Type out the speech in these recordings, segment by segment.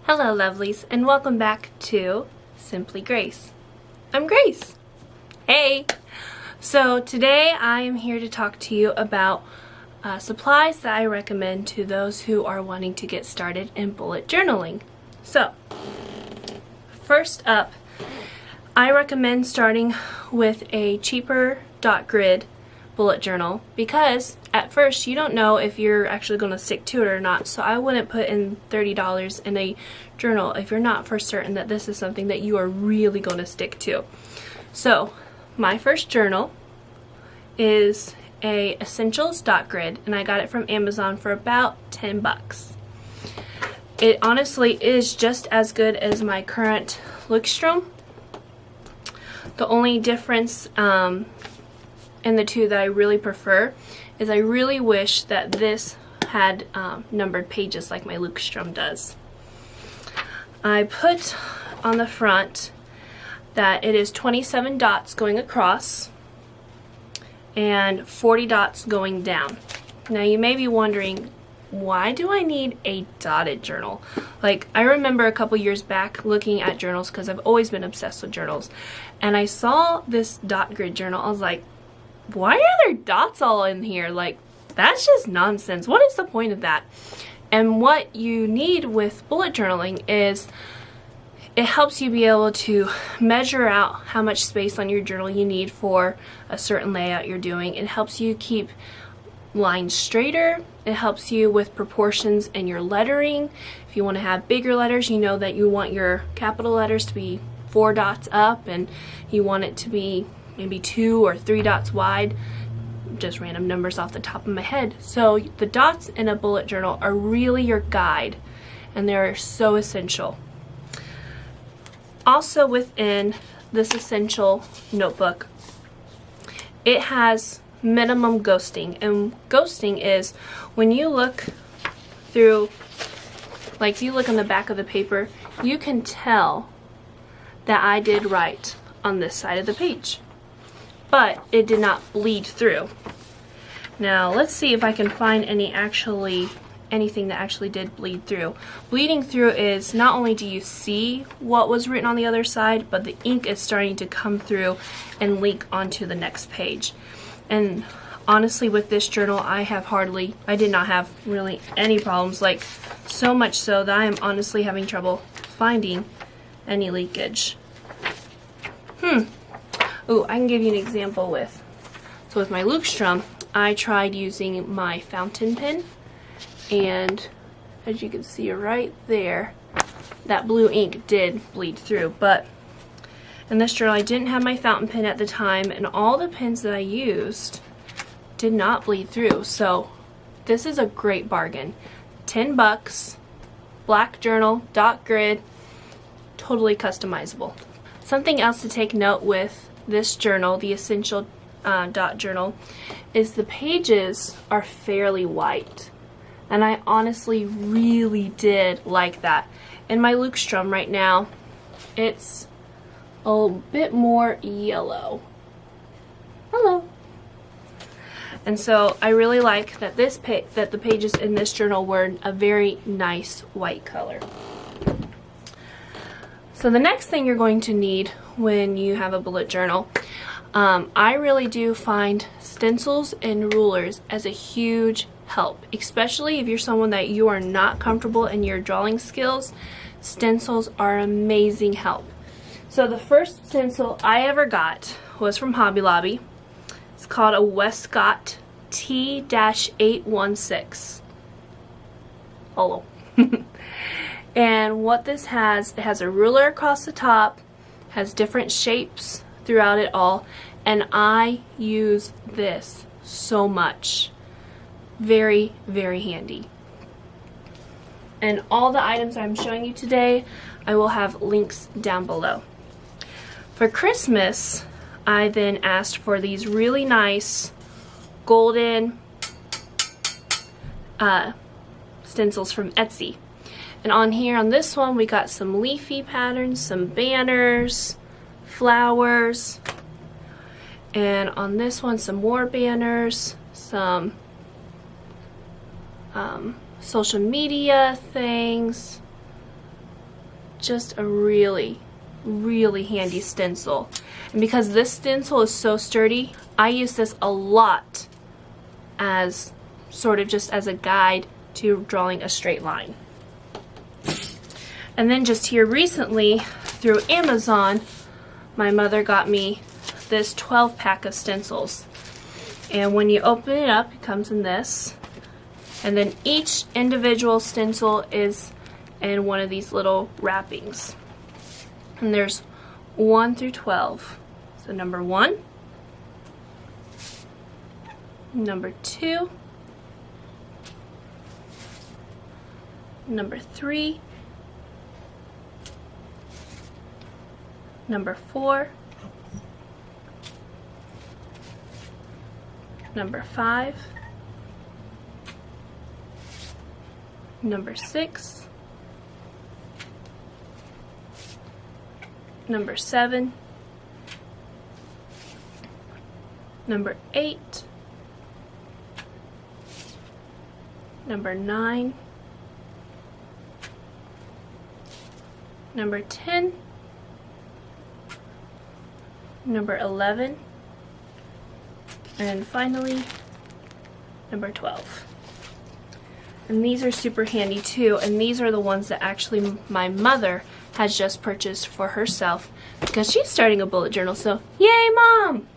Hello lovelies, and welcome back to Simply Grace. I'm Grace. Hey! So today I am here to talk to you about supplies that I recommend to those who are wanting to get started in bullet journaling. So, first up, I recommend starting with a cheaper dot grid bullet journal because at first you don't know if you're actually going to stick to it or not, so I wouldn't put in $30 in a journal if you're not for certain that this is something that you are really going to stick to. So my first journal is a Essentials dot grid, and I got it from Amazon for about 10 bucks. It honestly is just as good as my current Lookstrom. The only difference in the two that I really prefer is I really wish that this had numbered pages like my Lookstrom does. I put on the front that it is 27 dots going across and 40 dots going down. Now you may be wondering, why do I need a dotted journal? Like, I remember a couple years back looking at journals because I've always been obsessed with journals, and I saw this dot grid journal. I was like, why are there dots all in here? Like, that's just nonsense. What is the point of that? And what you need with bullet journaling is it helps you be able to measure out how much space on your journal you need for a certain layout you're doing. It helps you keep lines straighter. It helps you with proportions in your lettering. If you want to have bigger letters, you know that you want your capital letters to be 4 dots up and you want it to be maybe 2 or 3 dots wide. Just random numbers off the top of my head. So the dots in a bullet journal are really your guide, and they're so essential. Also within this essential notebook, it has minimum ghosting, and ghosting is when you look through, like you look on the back of the paper, you can tell that I did right on this side of the page, but it did not bleed through. Now let's see if I can find anything that actually did bleed through. Bleeding through is not only do you see what was written on the other side, but the ink is starting to come through and leak onto the next page. And honestly, with this journal, I did not have really any problems, like so much so that I am honestly having trouble finding any leakage. Ooh, I can give you an example with my Lookstrom, I tried using my fountain pen, and as you can see right there, that blue ink did bleed through. But in this journal, I didn't have my fountain pen at the time, and all the pens that I used did not bleed through. So this is a great bargain. 10 bucks, black journal, dot grid, totally customizable. Something else to take note with this journal, the Essential dot journal, is the pages are fairly white, and I honestly really did like that. In my Lookstrom right now, it's a bit more yellow. Hello. And so I really like that that the pages in this journal were a very nice white color. So the next thing you're going to need when you have a bullet journal, I really do find stencils and rulers as a huge help, especially if you're someone that you are not comfortable in your drawing skills. Stencils are amazing help. So the first stencil I ever got was from Hobby Lobby. It's called a Westcott T-816. Hello. And what this has, it has a ruler across the top, has different shapes throughout it all, and I use this so much. Very, very handy. And all the items I'm showing you today, I will have links down below. For Christmas, I then asked for these really nice golden stencils from Etsy. And on here, on this one, we got some leafy patterns, some banners, flowers, and on this one, some more banners, some social media things, just a really handy stencil. And because this stencil is so sturdy, I use this a lot as sort of just as a guide to drawing a straight line. And then just here recently through Amazon, my mother got me this 12-pack of stencils. And when you open it up, it comes in this. And then each individual stencil is in one of these little wrappings. And there's 1 through 12. So number 1, number 2, number 3, number 4, number 5, number 6, number 7, number 8, number 9, number 10, number 11, and finally number 12. And these are super handy too, and these are the ones that actually my mother has just purchased for herself because she's starting a bullet journal, so yay Mom!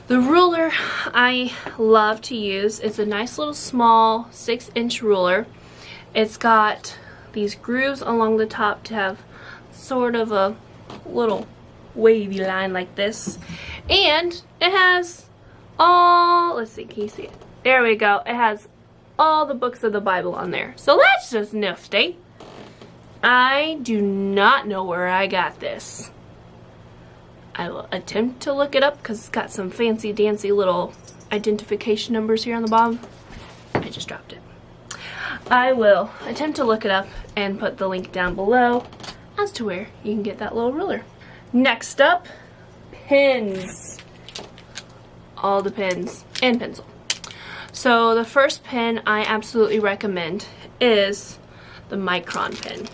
The ruler I love to use is a nice little small 6-inch ruler. It's got these grooves along the top to have sort of a little wavy line like this, and it has all, let's see, can you see it? There we go. It has all the books of the Bible on there, so that's just nifty. I do not know where I got this. I will attempt to look it up because it's got some fancy dancy little identification numbers here on the bottom. I just dropped it. I will attempt to look it up and put the link down below as to where you can get that little ruler. Next up, pens. All the pens and pencil. So the first pen I absolutely recommend is the Micron pen.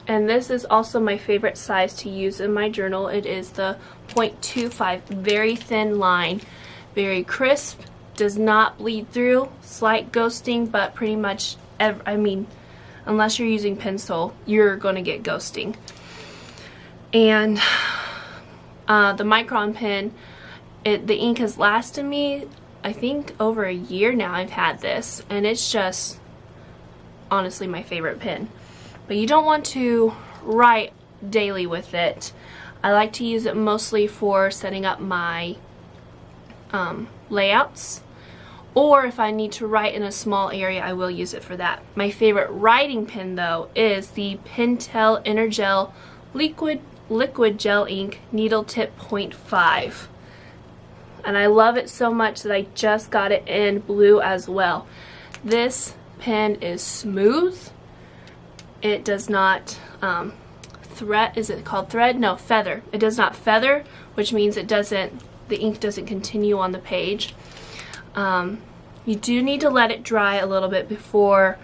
And this is also my favorite size to use in my journal. It is the 0.25, very thin line, very crisp, does not bleed through, slight ghosting, but pretty much, unless you're using Pentel, you're going to get ghosting. And the Micron pen, the ink has lasted me, I think, over a year now I've had this, and it's just honestly my favorite pen. But you don't want to write daily with it. I like to use it mostly for setting up my layouts, or if I need to write in a small area, I will use it for that. My favorite writing pen though is the Pentel Energel liquid gel ink needle tip 0.5, and I love it so much that I just got it in blue as well. This pen is smooth. It does not thread, is it called thread? No, feather. It does not feather, which means it doesn't, the ink doesn't continue on the page. You do need to let it dry a little bit before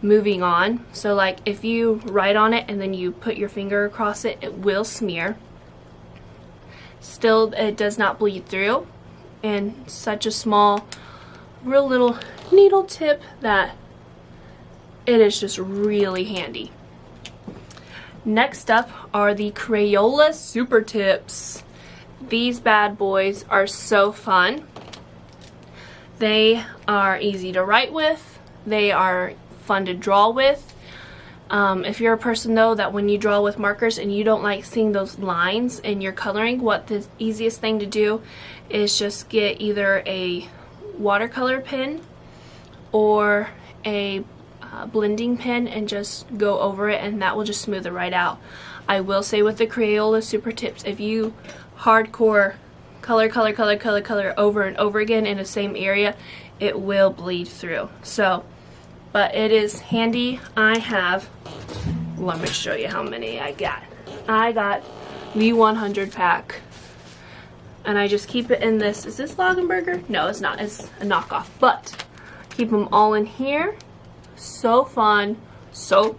moving on. So like if you write on it and then you put your finger across it, it will smear. Still, it does not bleed through, and such a small, real little needle tip that it is just really handy. Next up are the Crayola Super Tips. These bad boys are so fun. They are easy to write with. They are fun to draw with. If you're a person though that when you draw with markers and you don't like seeing those lines in your coloring, what the easiest thing to do is just get either a watercolor pen or a blending pen and just go over it, and that will just smooth it right out. I will say with the Crayola Super Tips, if you hardcore color over and over again in the same area, it will bleed through. So, but it is handy. Let me show you how many I got. I got the 100 pack, and I just keep it in this. Is this Lagenberger? No, it's not. It's a knockoff, but keep them all in here. So fun. So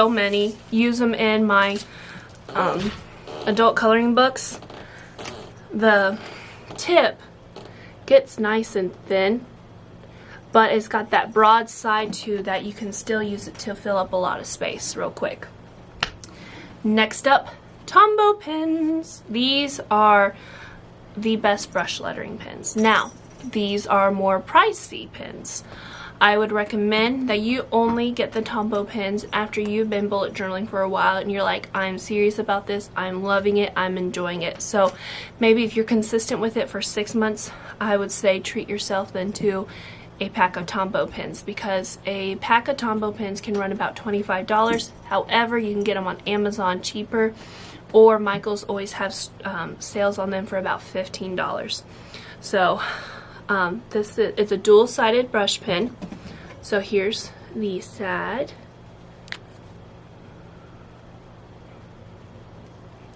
many. Use them in my adult coloring books. The tip gets nice and thin, but it's got that broad side too that you can still use it to fill up a lot of space real quick. Next up, Tombow pens. These are the best brush lettering pens. Now, these are more pricey pens. I would recommend that you only get the Tombow pens after you've been bullet journaling for a while and you're like, I'm serious about this, I'm loving it, I'm enjoying it. So maybe if you're consistent with it for 6 months, I would say treat yourself then to a pack of Tombow pens, because a pack of Tombow pens can run about $25. However, you can get them on Amazon cheaper, or Michael's always have sales on them for about $15. So it's a dual-sided brush pen. So here's the side,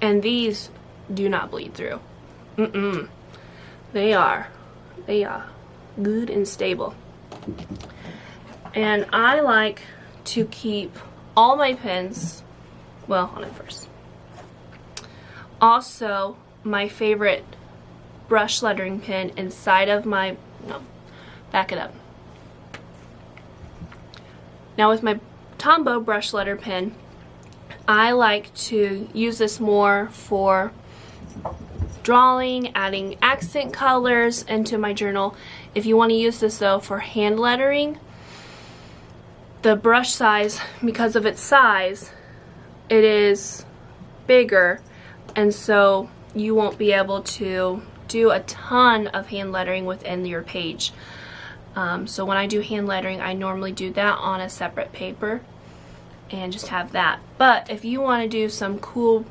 and these do not bleed through. They are good and stable. And I like to keep all my pens, well, on it first. Also, my favorite brush lettering pen inside of my, no, back it up. Now with my Tombow brush letter pen, I like to use this more for drawing, adding accent colors into my journal. If you want to use this though for hand lettering, the brush size, because of its size, it is bigger, and so you won't be able to do a ton of hand lettering within your page. So when I do hand lettering, I normally do that on a separate paper and just have that. But if you want to do some cool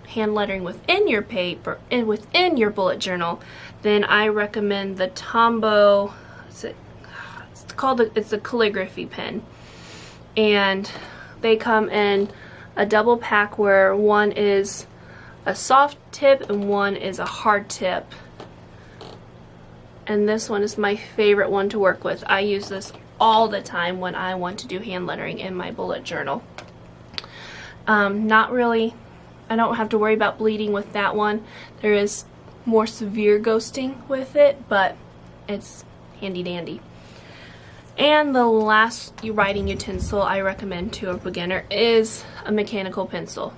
hand lettering within your paper and within your bullet journal, then I recommend the Tombow. It's a calligraphy pen, and they come in a double pack where one is a soft tip and one is a hard tip. And this one is my favorite one to work with. I use this all the time when I want to do hand lettering in my bullet journal. Not really, I don't have to worry about bleeding with that one. There is more severe ghosting with it, but it's handy dandy. And the last writing utensil I recommend to a beginner is a mechanical pencil.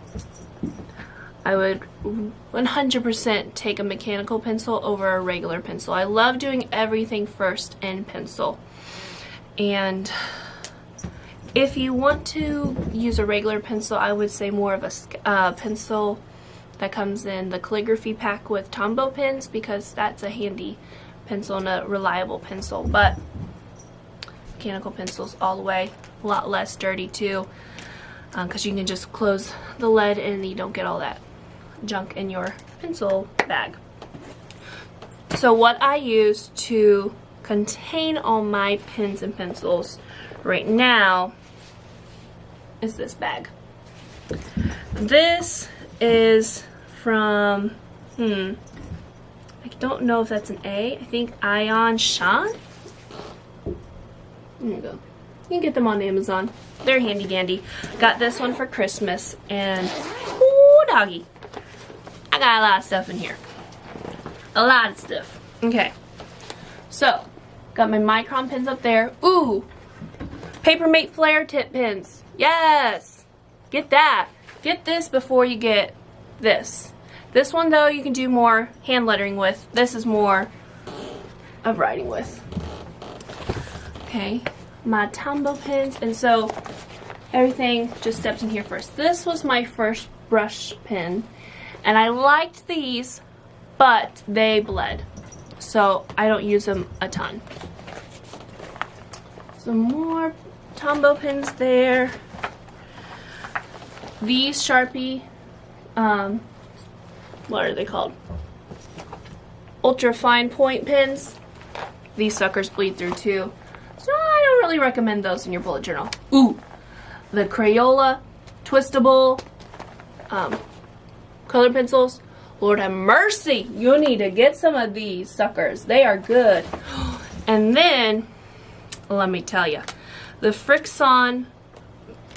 I would 100% take a mechanical pencil over a regular pencil. I love doing everything first in pencil. And if you want to use a regular pencil, I would say more of a pencil that comes in the calligraphy pack with Tombow pens, because that's a handy pencil and a reliable pencil. But mechanical pencils all the way, a lot less dirty too, because you can just close the lid and you don't get all that junk in your pencil bag. So what I use to contain all my pens and pencils right now is this bag. This is from, I don't know if that's an A. I think Ion Sean. There you go. You can get them on Amazon. They're handy dandy. Got this one for Christmas, and ooh, doggy, I got a lot of stuff in here. A lot of stuff. Okay. So, got my Micron pens up there. Ooh, Papermate Flare tip pens. Yes! Get that. Get this before you get this. This one though, you can do more hand lettering with. This is more of writing with. Okay, my Tombow pens, and so everything just steps in here first. This was my first brush pen, and I liked these, but they bled, so I don't use them a ton. Some more Tombow pens there. These Sharpie, what are they called? Ultra fine point pens. These suckers bleed through too, so I don't really recommend those in your bullet journal. Ooh, the Crayola twistable color pencils. Lord have mercy, you need to get some of these suckers. They are good. And then, let me tell you, the Frixon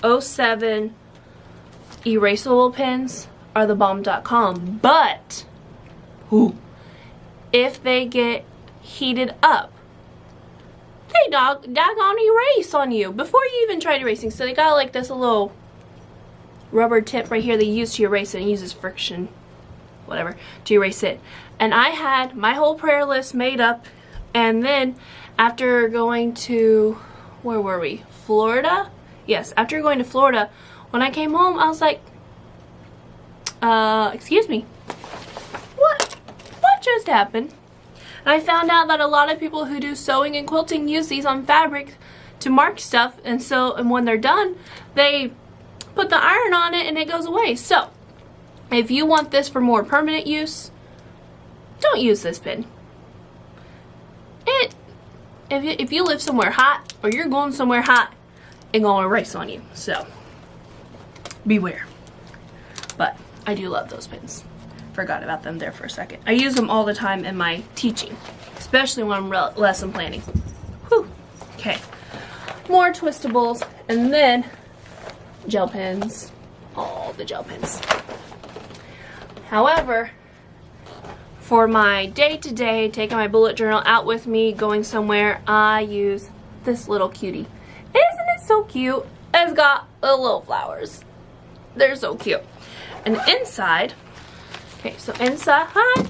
07 erasable pens are the bomb.com, but if they get heated up, they doggone erase on you before you even tried erasing. So they got like this little rubber tip right here they use to erase it, and uses friction, whatever, to erase it. And I had my whole prayer list made up, and then after going to, where were we? Florida? Yes, after going to Florida, when I came home, I was like, excuse me, what just happened? And I found out that a lot of people who do sewing and quilting use these on fabric to mark stuff, and when they're done, they put the iron on it and it goes away. So if you want this for more permanent use, don't use this pen. If you live somewhere hot, or you're going somewhere hot, it's gonna erase on you. So beware. But I do love those pens. Forgot about them there for a second. I use them all the time in my teaching, especially when I'm lesson planning. Whew. Okay, more twistables, and then gel pens. All the gel pens. However, for my day-to-day, taking my bullet journal out with me, going somewhere, I use this little cutie. Isn't it so cute? It's got the little flowers. They're so cute. And inside, okay, so inside, hi.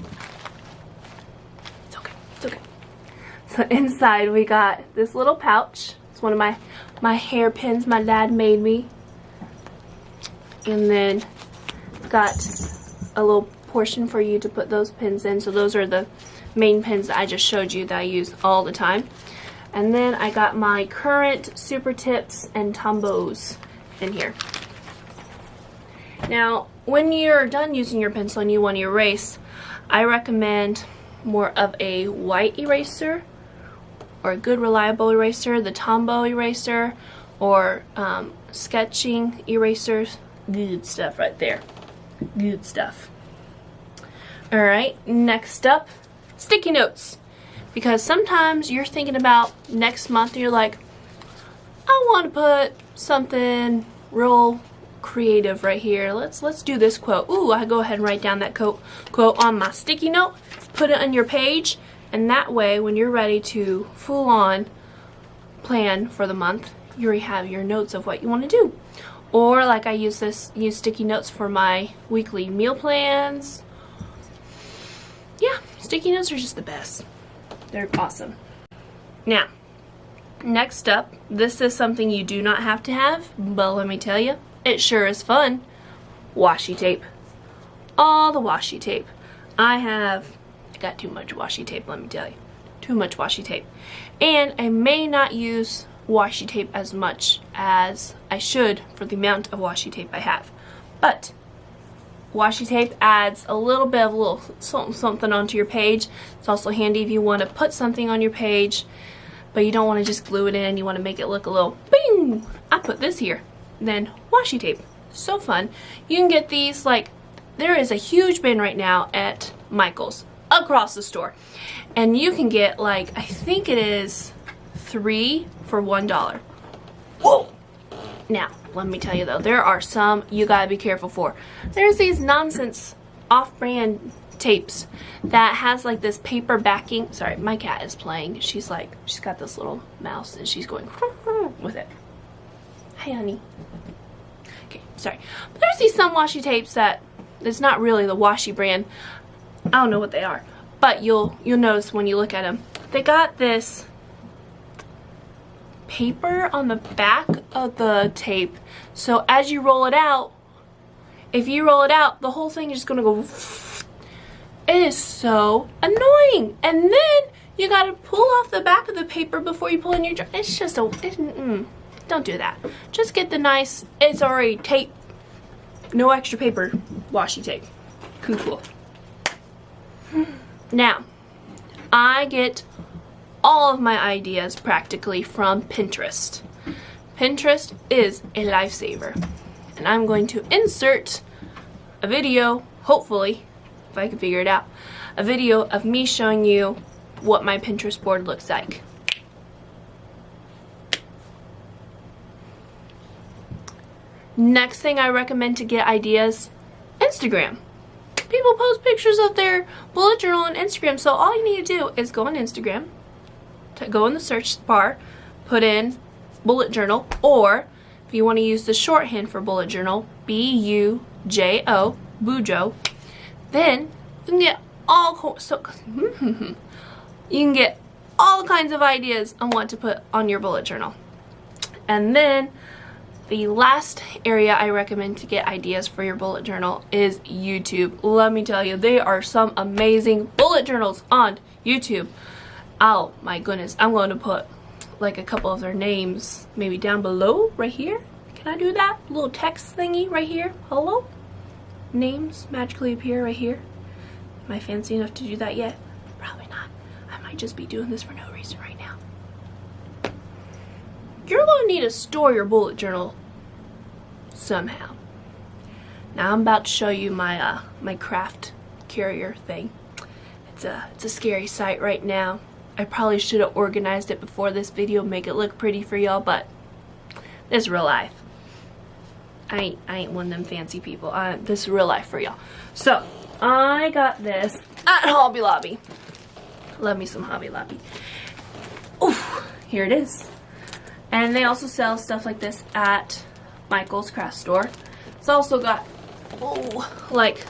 It's okay, it's okay. So inside we got this little pouch. It's one of my hair pins my dad made me. And then got a little portion for you to put those pins in. So those are the main pins that I just showed you that I use all the time. And then I got my current super tips and tombos in here. Now, when you're done using your pencil and you want to erase, I recommend more of a white eraser, or a good reliable eraser, the Tombow eraser, or sketching erasers. Good stuff right there. Good stuff. Alright, next up, sticky notes. Because sometimes you're thinking about next month and you're like, I want to put something real creative right here. Let's do this quote. Ooh, I go ahead and write down that quote on my sticky note, put it on your page, and that way when you're ready to full on plan for the month, you already have your notes of what you want to do. Or like I use sticky notes for my weekly meal plans. Yeah, sticky notes are just the best. They're awesome. Now, next up, this is something you do not have to have, but let me tell you, it sure is fun. Washi tape. All the washi tape. I got too much washi tape, let me tell you. Too much washi tape. And I may not use washi tape as much as I should for the amount of washi tape I have. But washi tape adds a little bit of a little something onto your page. It's also handy if you want to put something on your page, but you don't want to just glue it in. You want to make it look a little bing. I put this here. Then washi tape. So fun. You can get these, like, there is a huge bin right now at Michael's across the store. And you can get, like, I think it is 3 for $1. Whoa! Now, let me tell you though, there are some you gotta be careful for. There's these nonsense off-brand tapes that has like this paper backing. Sorry, my cat is playing. She's got this little mouse and she's going with it. Hi, honey. Okay, sorry. But there's some washi tapes that it's not really the washi brand. I don't know what they are, but you'll notice when you look at them. They got this paper on the back of the tape, so as you roll it out, if you roll it out, the whole thing is just gonna go. It is so annoying. And then you gotta pull off the back of the paper before you pull in your jar. It's just don't do that. Just get the nice, it's already tape, no extra paper, washi tape. Cool. Now, I get all of my ideas practically from Pinterest. Pinterest is a lifesaver. And I'm going to insert a video, hopefully, if I can figure it out, a video of me showing you what my Pinterest board looks like. Next thing I recommend to get ideas, Instagram. People post pictures of their bullet journal on Instagram, so all you need to do is go on Instagram, go in the search bar, put in bullet journal, or if you want to use the shorthand for bullet journal, BUJO, BUJO, then you can get all kinds of ideas on what to put on your bullet journal. And then the last area I recommend to get ideas for your bullet journal is YouTube. Let me tell you, there are some amazing bullet journals on YouTube. Oh my goodness, I'm going to put like a couple of their names maybe down below right here. Can I do that? A little text thingy right here. Hello? Names magically appear right here. Am I fancy enough to do that yet? Probably not. I might just be doing this for no reason right now. You're going to need to store your bullet journal somehow. Now I'm about to show you my my craft carrier thing. It's a scary sight right now. I probably should have organized it before this video, make it look pretty for y'all, but this is real life. I ain't one of them fancy people. This is real life for y'all. So I got this at Hobby Lobby. Love me some Hobby Lobby. Oof, here it is. And they also sell stuff like this at Michael's craft store. It's also got, like,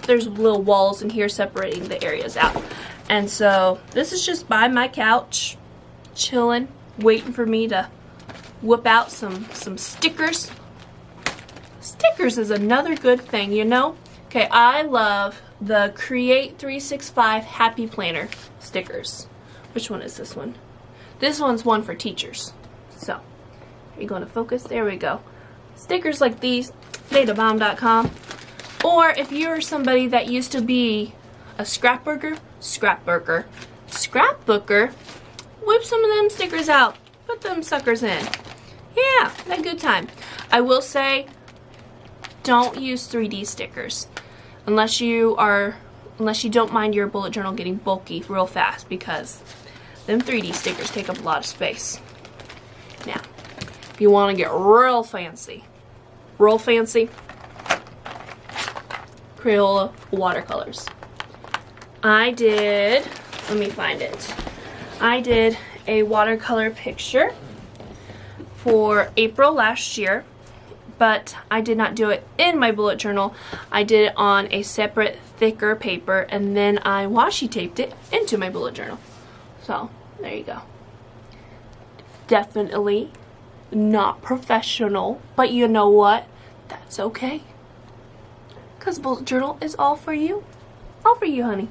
there's little walls in here separating the areas out. And so this is just by my couch, chilling, waiting for me to whip out some stickers. Stickers is another good thing, you know? Okay, I love the Create 365 Happy Planner stickers. Which one is this one? This one's one for teachers. So, are you going to focus? There we go. Stickers like these, databomb.com. Or if you're somebody that used to be a scrapbooker, whip some of them stickers out. Put them suckers in. Yeah, have a good time. I will say, don't use 3D stickers unless you don't mind your bullet journal getting bulky real fast, because them 3D stickers take up a lot of space. Now, if you want to get real fancy, Crayola watercolors. Let me find it. I did a watercolor picture for April last year, but I did not do it in my bullet journal. I did it on a separate, thicker paper, and then I washi taped it into my bullet journal. So, there you go. Definitely not professional, but you know what? That's okay. Because bullet journal is all for you. All for you, honey.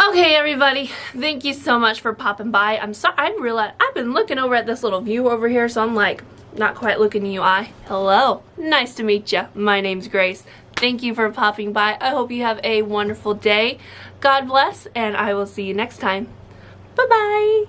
Okay, everybody, thank you so much for popping by. I'm sorry, I realized I've been looking over at this little view over here, so I'm like, not quite looking at you. Hello, nice to meet you. My name's Grace. Thank you for popping by. I hope you have a wonderful day. God bless, and I will see you next time. Bye-bye.